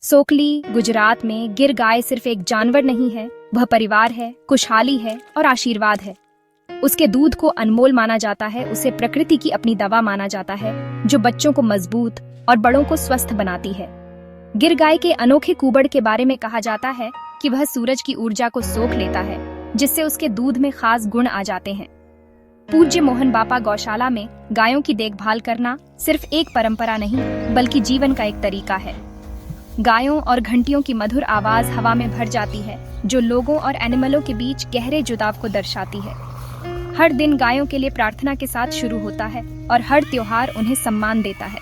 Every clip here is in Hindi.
सोकली, गुजरात में गिर गाय सिर्फ एक जानवर नहीं है, वह परिवार है, खुशहाली है और आशीर्वाद है। उसके दूध को अनमोल माना जाता है, उसे प्रकृति की अपनी दवा माना जाता है, जो बच्चों को मजबूत और बड़ों को स्वस्थ बनाती है। गिर गाय के अनोखे कुबड़ के बारे में कहा जाता है कि वह सूरज की ऊर्जा को सोख लेता है, जिससे उसके दूध में खास गुण आ जाते हैं। पूज्य मोहन बापा गौशाला में गायों की देखभाल करना सिर्फ एक परंपरा नहीं, बल्कि जीवन का एक तरीका है। गायों और घंटियों की मधुर आवाज हवा में भर जाती है, जो लोगों और एनिमलों के बीच गहरे जुड़ाव को दर्शाती है। हर दिन गायों के लिए प्रार्थना के साथ शुरू होता है और हर त्योहार उन्हें सम्मान देता है।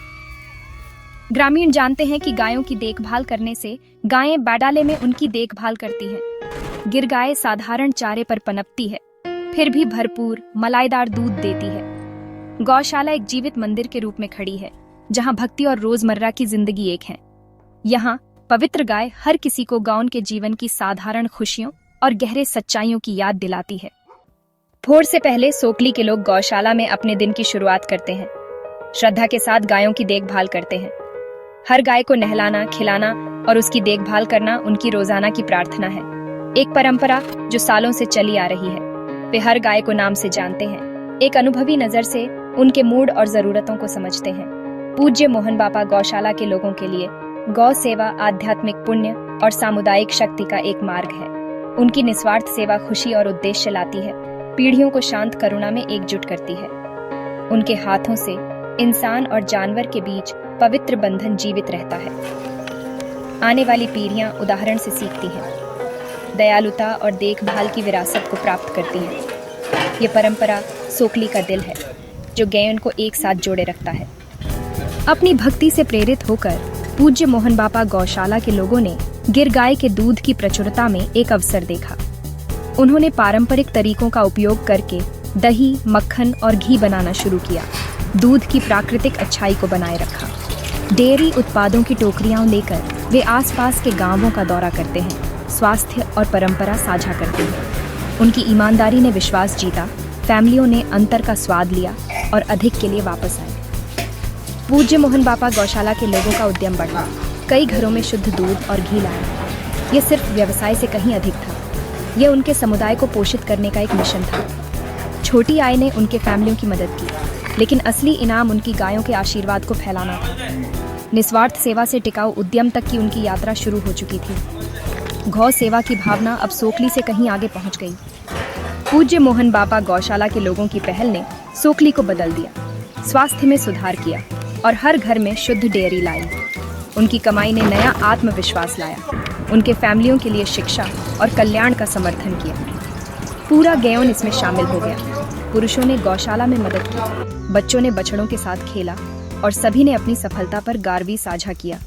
ग्रामीण जानते हैं कि गायों की देखभाल करने से गायें बैडाले में उनकी देखभाल करती हैं। गिर गाय साधारण चारे पर पनपती है, फिर भी भरपूर मलाईदार दूध देती है। गौशाला एक जीवित मंदिर के रूप में खड़ी है, जहां भक्ति और रोजमर्रा की जिंदगी एक है। यहाँ पवित्र गाय हर किसी को गांव के जीवन की साधारण खुशियों और गहरे सच्चाइयों की याद दिलाती है। भोर से पहले सोकली के लोग गौशाला में अपने दिन की शुरुआत करते हैं। श्रद्धा के साथ गायों की देखभाल करते हैं। हर गाय को नहलाना, खिलाना और उसकी देखभाल करना उनकी रोजाना की प्रार्थना है। एक परंपरा जो सालों से चली आ रही है। वे हर गाय को नाम से जानते हैं, एक अनुभवी नजर से उनके मूड और जरूरतों को समझते हैं। पूज्य मोहन बापा गौशाला के लोगों के लिए गौ सेवा आध्यात्मिक पुण्य और सामुदायिक शक्ति का एक मार्ग है। उनकी निस्वार्थ सेवा खुशी और उद्देश्य लाती है, पीढ़ियों को शांत करुणा में एकजुट करती है। उनके हाथों से इंसान और जानवर के बीच पवित्र बंधन जीवित रहता है। आने वाली पीढ़ियां उदाहरण से सीखती हैं, दयालुता और देखभाल की विरासत को प्राप्त करती हैं। ये परंपरा सोकली का दिल है, जो गायों को एक साथ जोड़े रखता है। अपनी भक्ति से प्रेरित होकर पूज्य मोहन बापा गौशाला के लोगों ने गिर गाय के दूध की प्रचुरता में एक अवसर देखा। उन्होंने पारंपरिक तरीकों का उपयोग करके दही, मक्खन और घी बनाना शुरू किया। दूध की प्राकृतिक अच्छाई को बनाए रखा। डेयरी उत्पादों की टोकरियां लेकर वे आसपास के गांवों का दौरा करते हैं, स्वास्थ्य और परंपरा साझा करते हैं। उनकी ईमानदारी ने विश्वास जीता, फैमिलियों ने अंतर का स्वाद लिया और अधिक के लिए वापस आए। पूज्य मोहन बापा गौशाला के लोगों का उद्यम बढ़ा, कई घरों में शुद्ध दूध और घी लाया। यह सिर्फ व्यवसाय से कहीं अधिक था, यह उनके समुदाय को पोषित करने का एक मिशन था। छोटी आय ने उनके फैमिलियों की मदद की, लेकिन असली इनाम उनकी गायों के आशीर्वाद को फैलाना था। निस्वार्थ सेवा से टिकाऊ उद्यम तक की उनकी यात्रा शुरू हो चुकी थी। गौ सेवा की भावना अब सोकली से कहीं आगे पहुंच गई। पूज्य मोहन बापा गौशाला के लोगों की पहल ने सोकली को बदल दिया, स्वास्थ्य में सुधार किया और हर घर में शुद्ध डेयरी लाई। उनकी कमाई ने नया आत्मविश्वास लाया, उनके फैमिलियों के लिए शिक्षा और कल्याण का समर्थन किया। पूरा गांव इसमें शामिल हो गया। पुरुषों ने गौशाला में मदद की, बच्चों ने बछड़ों के साथ खेला और सभी ने अपनी सफलता पर गारवी साझा किया।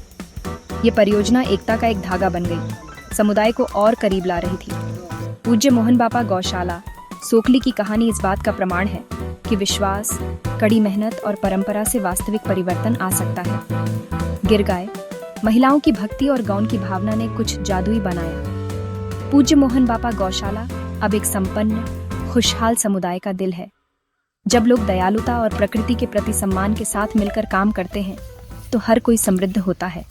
ये परियोजना एकता का एक धागा बन गई, समुदाय को और करीब ला रही थी। पूज्य मोहन बापा गौशाला सोकली की कहानी इस बात का प्रमाण है कि विश्वास, कड़ी मेहनत और परंपरा से वास्तविक परिवर्तन आ सकता है। गिर गाय, महिलाओं की भक्ति और गांव की भावना ने कुछ जादुई बनाया। पूज्य मोहन बापा गौशाला अब एक संपन्न, खुशहाल समुदाय का दिल है। जब लोग दयालुता और प्रकृति के प्रति सम्मान के साथ मिलकर काम करते हैं, तो हर कोई समृद्ध होता है।